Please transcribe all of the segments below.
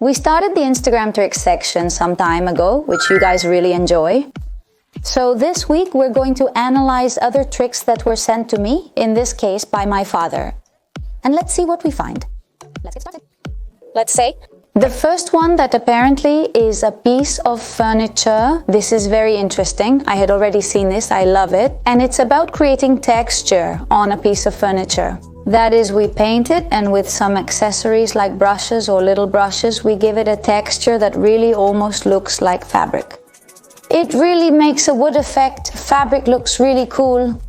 We started the Instagram tricks section some time ago, which you guys really enjoy. So this week we're going to analyze other tricks that were sent to me, in this case by my father. And let's see what we find. Let's get started. Let's say the first one that apparently is a piece of furniture. This is very interesting. I had already seen this. I love it. And it's about creating texture on a piece of furniture. That is, we paint it, and with some accessories like brushes or little brushes, we give it a texture that really almost looks like fabric. It really makes a wood effect. Fabric looks really cool.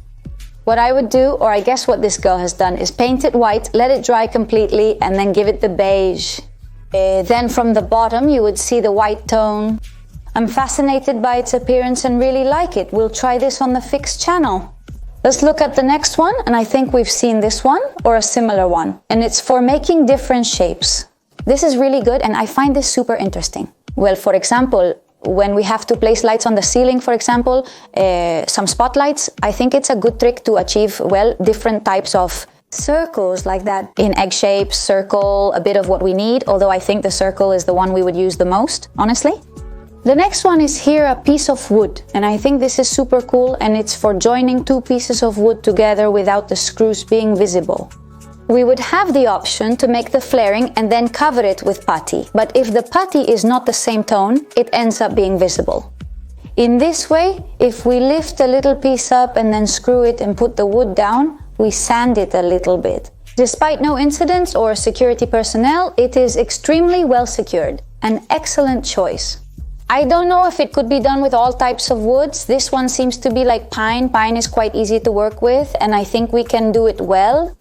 What I would do, or I guess what this girl has done, is paint it white, let it dry completely, and then give it the beige. Then from the bottom, you would see the white tone. I'm fascinated by its appearance and really like it. We'll try this on the Fix channel. Let's look at the next one, and I think we've seen this one or a similar one, and it's for making different shapes. This is really good, and I find this super interesting. Well, for example, when we have to place lights on the ceiling, for example, some spotlights, I think it's a good trick to achieve, well, different types of circles like that, in egg shapes, circle, a bit of what we need, although I think the circle is the one we would use the most, honestly. The next one is here a piece of wood, and I think this is super cool, and it's for joining two pieces of wood together without the screws being visible. We would have the option to make the flaring and then cover it with putty, but if the putty is not the same tone, it ends up being visible. In this way, if we lift a little piece up and then screw it and put the wood down, we sand it a little bit. Despite no incidents or security personnel, it is extremely well secured. An excellent choice. I don't know if it could be done with all types of woods. This one seems to be like pine. Pine is quite easy to work with, and I think we can do it well.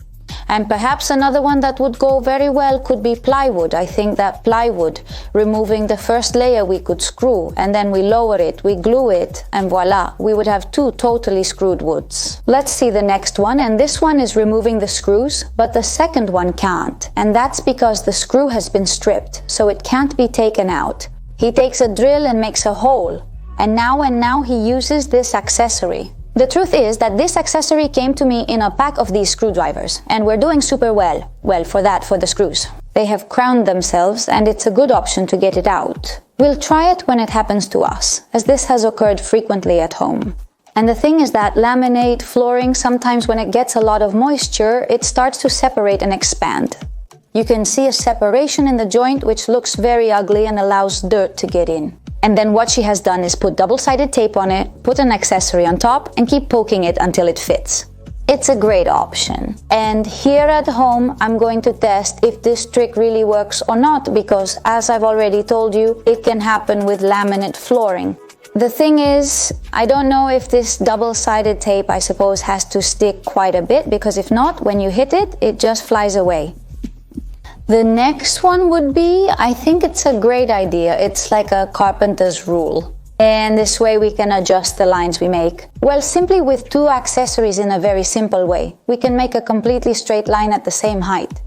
And perhaps another one that would go very well could be plywood. I think that plywood, removing the first layer, we could screw, and then we lower it, we glue it, and voila, we would have two totally screwed woods. Let's see the next one, and this one is removing the screws, but the second one can't, and that's because the screw has been stripped, so it can't be taken out. He takes a drill and makes a hole, and now he uses this accessory. The truth is that this accessory came to me in a pack of these screwdrivers, and we're doing super well. Well, for the screws. They have crowned themselves, and it's a good option to get it out. We'll try it when it happens to us, as this has occurred frequently at home. And the thing is that laminate, flooring, sometimes when it gets a lot of moisture, it starts to separate and expand. You can see a separation in the joint which looks very ugly and allows dirt to get in. And then what she has done is put double-sided tape on it, put an accessory on top, and keep poking it until it fits. It's a great option. And here at home, I'm going to test if this trick really works or not, because as I've already told you, it can happen with laminate flooring. The thing is, I don't know if this double-sided tape, I suppose, has to stick quite a bit, because if not, when you hit it, it just flies away. The next one would be, I think it's a great idea. It's like a carpenter's rule. And this way we can adjust the lines we make. Well, simply with two accessories in a very simple way. We can make a completely straight line at the same height.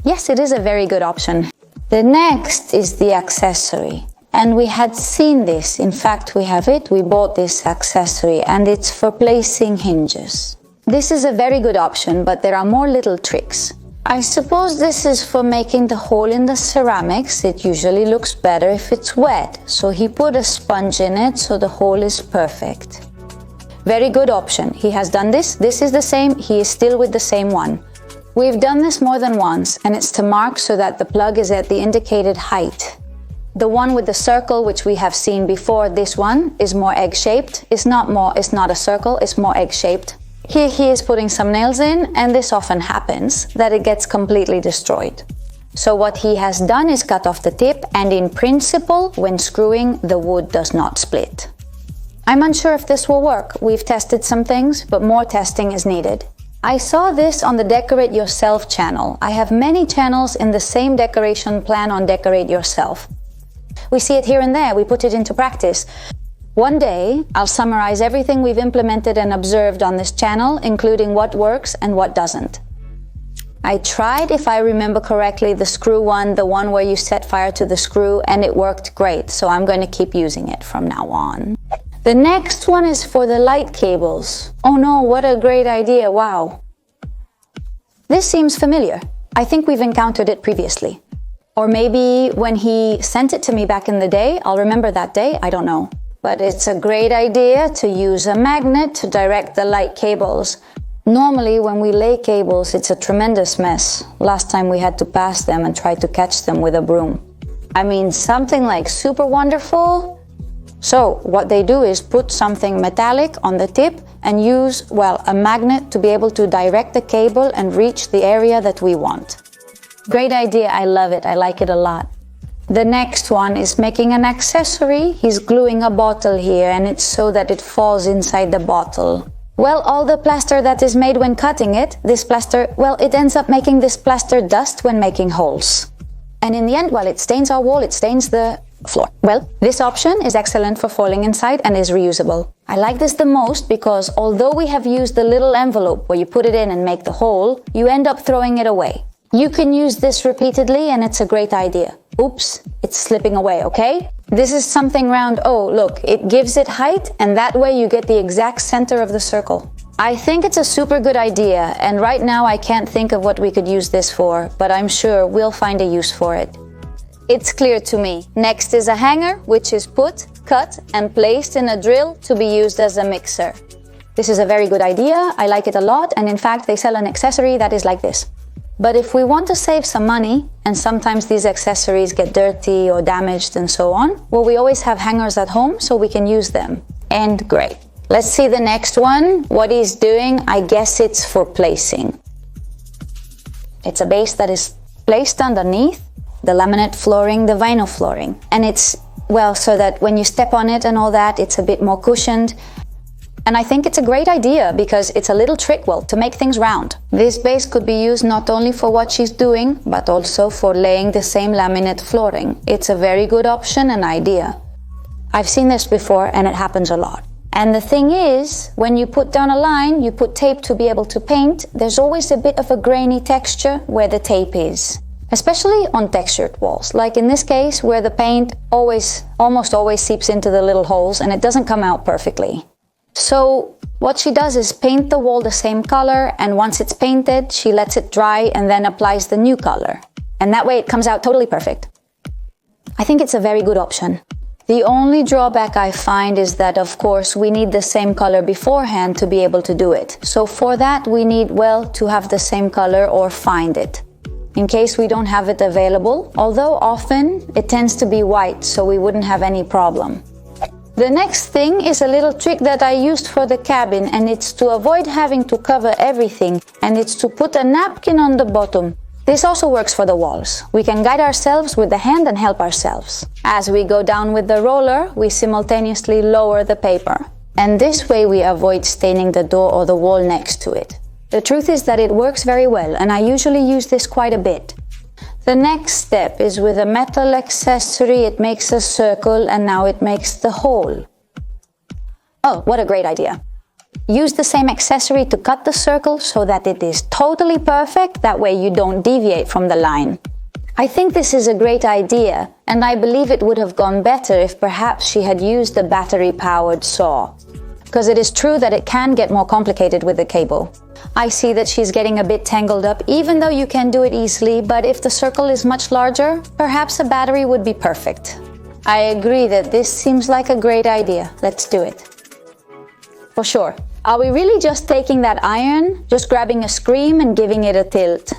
Yes, it is a very good option. The next is the accessory. And we had seen this. In fact, we have it. We bought this accessory, and it's for placing hinges. This is a very good option, but there are more little tricks. I suppose this is for making the hole in the ceramics. It usually looks better if it's wet, so he put a sponge in it so the hole is perfect. Very good option. He has done this. This is the same. He is still with the same one. We've done this more than once, and it's to mark so that the plug is at the indicated height. The one with the circle, which we have seen before, this one is more egg-shaped. It's not a circle, it's more egg-shaped. Here he is putting some nails in, and this often happens, that it gets completely destroyed. So what he has done is cut off the tip, and in principle, when screwing, the wood does not split. I'm unsure if this will work. We've tested some things, but more testing is needed. I saw this on the Decorate Yourself channel. I have many channels in the same decoration plan on Decorate Yourself. We see it here and there, we put it into practice. One day, I'll summarize everything we've implemented and observed on this channel, including what works and what doesn't. I tried, if I remember correctly, the screw one, the one where you set fire to the screw, and it worked great, so I'm going to keep using it from now on. The next one is for the light cables. Oh no, what a great idea, wow. This seems familiar. I think we've encountered it previously. Or maybe when he sent it to me back in the day, I'll remember that day, I don't know. But it's a great idea to use a magnet to direct the light cables. Normally, when we lay cables, it's a tremendous mess. Last time we had to pass them and try to catch them with a broom. I mean, something like super wonderful. So what they do is put something metallic on the tip and use, well, a magnet to be able to direct the cable and reach the area that we want. Great idea, I love it, I like it a lot. The next one is making an accessory. He's gluing a bottle here and it's so that it falls inside the bottle. Well, all the plaster that is made when cutting it, this plaster, well, it ends up making this plaster dust when making holes. And in the end, well, it stains our wall, it stains the floor. Well, this option is excellent for falling inside and is reusable. I like this the most because although we have used the little envelope where you put it in and make the hole, you end up throwing it away. You can use this repeatedly and it's a great idea. Oops, it's slipping away, okay? This is something round, oh, look, it gives it height and that way you get the exact center of the circle. I think it's a super good idea and right now I can't think of what we could use this for, but I'm sure we'll find a use for it. It's clear to me. Next is a hanger, which is put, cut and placed in a drill to be used as a mixer. This is a very good idea, I like it a lot, and in fact they sell an accessory that is like this. But if we want to save some money, and sometimes these accessories get dirty or damaged and so on, well, we always have hangers at home so we can use them. And great. Let's see the next one. What he's doing, I guess it's for placing. It's a base that is placed underneath the laminate flooring, the vinyl flooring. And it's, well, so that when you step on it and all that, it's a bit more cushioned. And I think it's a great idea because it's a little trick, well, to make things round. This base could be used not only for what she's doing, but also for laying the same laminate flooring. It's a very good option and idea. I've seen this before and it happens a lot. And the thing is, when you put down a line, you put tape to be able to paint, there's always a bit of a grainy texture where the tape is. Especially on textured walls, like in this case where the paint almost always seeps into the little holes and it doesn't come out perfectly. So what she does is paint the wall the same color, and once it's painted, she lets it dry and then applies the new color. And that way it comes out totally perfect. I think it's a very good option. The only drawback I find is that, of course, we need the same color beforehand to be able to do it. So for that, we need, well, to have the same color or find it. In case we don't have it available, although often it tends to be white, so we wouldn't have any problem. The next thing is a little trick that I used for the cabin, and it's to avoid having to cover everything, and it's to put a napkin on the bottom. This also works for the walls. We can guide ourselves with the hand and help ourselves. As we go down with the roller, we simultaneously lower the paper. And this way we avoid staining the door or the wall next to it. The truth is that it works very well, and I usually use this quite a bit. The next step is with a metal accessory. It makes a circle and now it makes the hole. Oh, what a great idea. Use the same accessory to cut the circle so that it is totally perfect. That way you don't deviate from the line. I think this is a great idea, and I believe it would have gone better if perhaps she had used a battery-powered saw. Because it is true that it can get more complicated with the cable. I see that she's getting a bit tangled up, even though you can do it easily, but if the circle is much larger, perhaps a battery would be perfect. I agree that this seems like a great idea. Let's do it. For sure. Are we really just taking that iron, just grabbing a scream and giving it a tilt?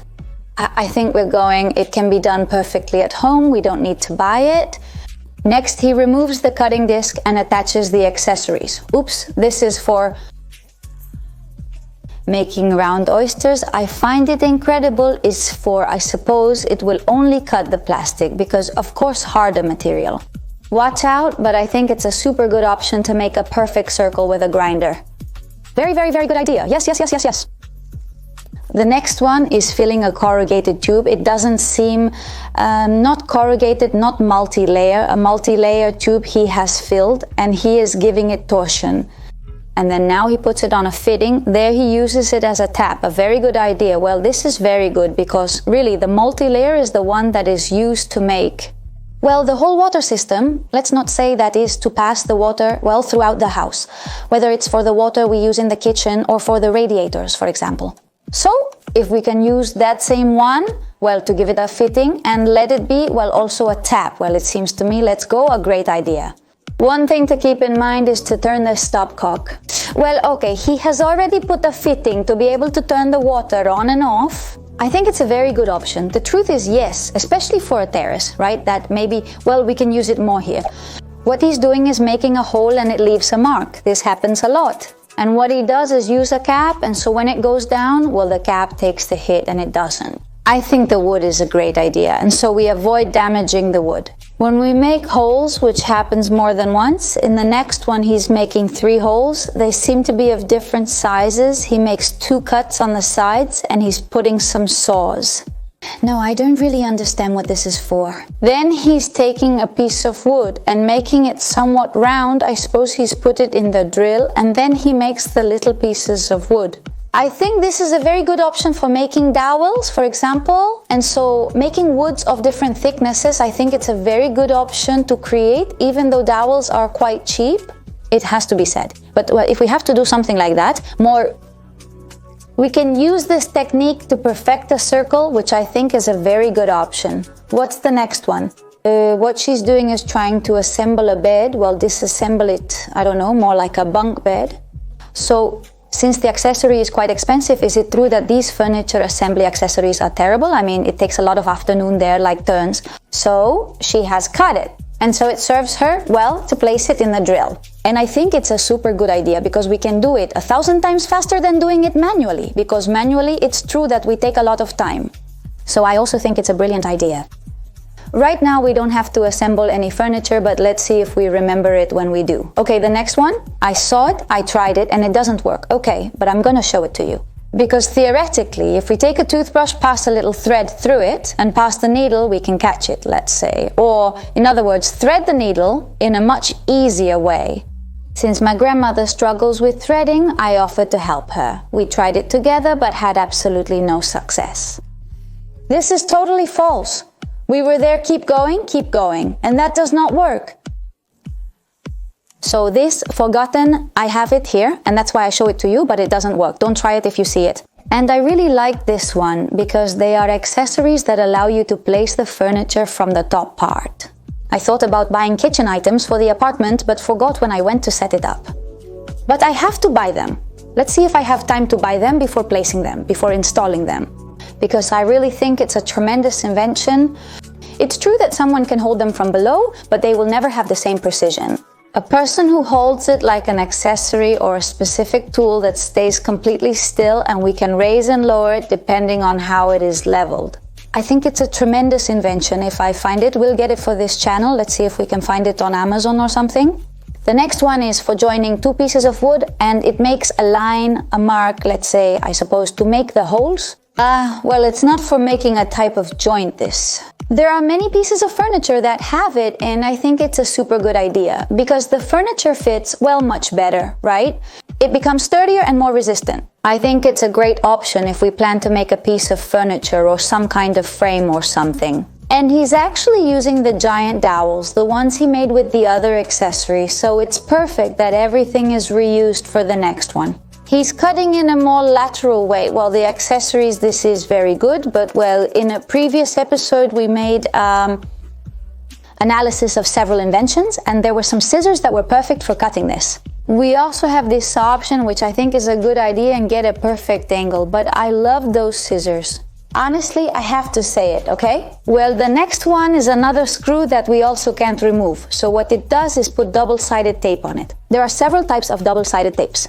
I think we're going, it can be done perfectly at home, we don't need to buy it. Next, he removes the cutting disc and attaches the accessories. Oops, this is for making round oysters. I find it incredible. It's for, I suppose, it will only cut the plastic because, of course, harder material. Watch out, but I think it's a super good option to make a perfect circle with a grinder. Very, very, very good idea. Yes, yes, yes, yes, yes. The next one is filling a corrugated tube. It doesn't seem not corrugated, not multi-layer. A multi-layer tube he has filled and he is giving it torsion. And then now he puts it on a fitting. There he uses it as a tap. A very good idea. Well, this is very good because really the multi-layer is the one that is used to make, well, the whole water system. Let's not say that is to pass the water, well, throughout the house. Whether it's for the water we use in the kitchen or for the radiators, for example. So if we can use that same one, well, to give it a fitting and let it be, well, also a tap. Well, it seems to me, let's go, a great idea. One thing to keep in mind is to turn the stopcock. Well, okay, he has already put a fitting to be able to turn the water on and off. I think it's a very good option. The truth is, yes, especially for a terrace, right? That maybe, well, we can use it more here. What he's doing is making a hole and it leaves a mark. This happens a lot. And what he does is use a cap, and so when it goes down, well, the cap takes the hit and it doesn't. I think the wood is a great idea, and so we avoid damaging the wood. When we make holes, which happens more than once, in the next one he's making 3 holes. They seem to be of different sizes. He makes 2 cuts on the sides and he's putting some saws. No, I don't really understand what this is for. Then he's taking a piece of wood and making it somewhat round. I suppose he's put it in the drill, and then he makes the little pieces of wood. I think this is a very good option for making dowels, for example. And so making woods of different thicknesses, I think it's a very good option to create, even though dowels are quite cheap. It has to be said. But well, if we have to do something like that, we can use this technique to perfect a circle, which I think is a very good option. What's the next one? What she's doing is trying to assemble a bed. Well, disassemble it, I don't know, more like a bunk bed. So since the accessory is quite expensive, is it true that these furniture assembly accessories are terrible? I mean, it takes a lot of afternoon there, like turns. So she has cut it. And so it serves her, well, to place it in the drill. And I think it's a super good idea because we can do it 1,000 times faster than doing it manually. Because manually, it's true that we take a lot of time. So I also think it's a brilliant idea. Right now, we don't have to assemble any furniture, but let's see if we remember it when we do. Okay, the next one, I saw it, I tried it, and it doesn't work. Okay, but I'm gonna show it to you. Because theoretically, if we take a toothbrush, pass a little thread through it, and pass the needle, we can catch it, let's say. Or, in other words, thread the needle in a much easier way. Since my grandmother struggles with threading, I offered to help her. We tried it together, but had absolutely no success. This is totally false. We were there, keep going, and that does not work. So this forgotten, I have it here, and that's why I show it to you, but it doesn't work. Don't try it if you see it. And I really like this one because they are accessories that allow you to place the furniture from the top part. I thought about buying kitchen items for the apartment, but forgot when I went to set it up. But I have to buy them. Let's see if I have time to buy them before placing them, before installing them. Because I really think it's a tremendous invention. It's true that someone can hold them from below, but they will never have the same precision. A person who holds it like an accessory or a specific tool that stays completely still and we can raise and lower it depending on how it is leveled. I think it's a tremendous invention. If I find it, we'll get it for this channel. Let's see if we can find it on Amazon or something. The next one is for joining 2 pieces of wood, and it makes a line, a mark, let's say, I suppose, to make the holes. Well, it's not for making a type of joint, this. There are many pieces of furniture that have it, and I think it's a super good idea because the furniture fits, well, much better, right? It becomes sturdier and more resistant. I think it's a great option if we plan to make a piece of furniture or some kind of frame or something. And he's actually using the giant dowels, the ones he made with the other accessories, so it's perfect that everything is reused for the next one. He's cutting in a more lateral way. Well, the accessories, this is very good, but well, in a previous episode, we made analysis of several inventions, and there were some scissors that were perfect for cutting this. We also have this option, which I think is a good idea and get a perfect angle, but I love those scissors. Honestly, I have to say it, okay? Well, the next one is another screw that we also can't remove. So what it does is put double-sided tape on it. There are several types of double-sided tapes.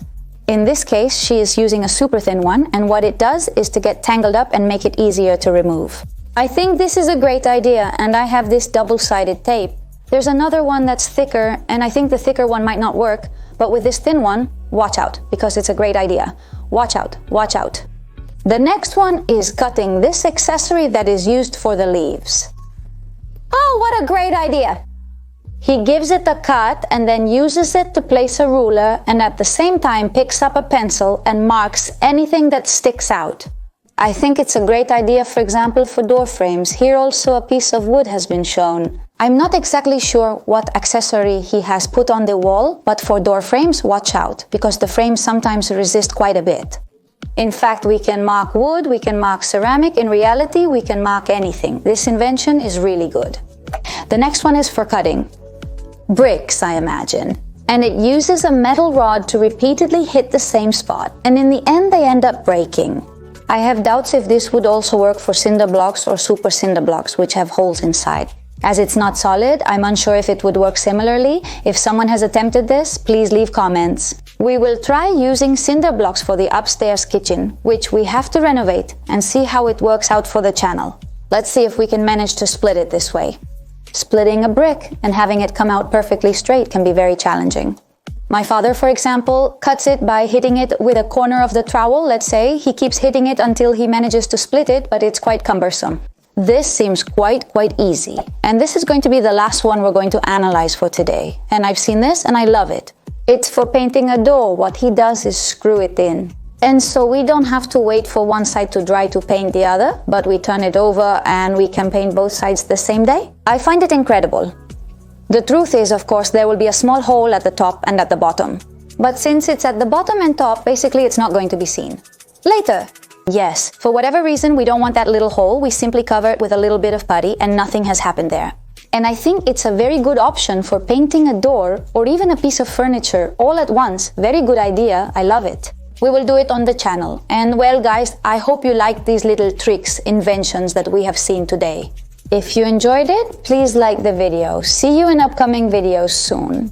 In this case, she is using a super thin one, and what it does is to get tangled up and make it easier to remove. I think this is a great idea, and I have this double-sided tape. There's another one that's thicker, and I think the thicker one might not work, but with this thin one, watch out, because it's a great idea. Watch out, watch out. The next one is cutting this accessory that is used for the leaves. Oh, what a great idea! He gives it a cut and then uses it to place a ruler, and at the same time picks up a pencil and marks anything that sticks out. I think it's a great idea, for example, for door frames. Here also a piece of wood has been shown. I'm not exactly sure what accessory he has put on the wall, but for door frames, watch out, because the frames sometimes resist quite a bit. In fact, we can mark wood, we can mark ceramic. In reality, we can mark anything. This invention is really good. The next one is for cutting. Bricks, I imagine. And it uses a metal rod to repeatedly hit the same spot. And in the end, they end up breaking. I have doubts if this would also work for cinder blocks or super cinder blocks, which have holes inside. As it's not solid, I'm unsure if it would work similarly. If someone has attempted this, please leave comments. We will try using cinder blocks for the upstairs kitchen, which we have to renovate, and see how it works out for the channel. Let's see if we can manage to split it this way. Splitting a brick and having it come out perfectly straight can be very challenging. My father, for example, cuts it by hitting it with a corner of the trowel, let's say. He keeps hitting it until he manages to split it, but it's quite cumbersome. This seems quite easy. And this is going to be the last one we're going to analyze for today. And I've seen this and I love it. It's for painting a door. What he does is screw it in. And so we don't have to wait for one side to dry to paint the other, but we turn it over and we can paint both sides the same day. I find it incredible. The truth is, of course, there will be a small hole at the top and at the bottom. But since it's at the bottom and top, basically it's not going to be seen. Later. Yes, for whatever reason we don't want that little hole, we simply cover it with a little bit of putty and nothing has happened there. And I think it's a very good option for painting a door or even a piece of furniture all at once. Very good idea, I love it. We will do it on the channel. And well guys, I hope you liked these little tricks, inventions that we have seen today. If you enjoyed it, please like the video. See you in upcoming videos soon.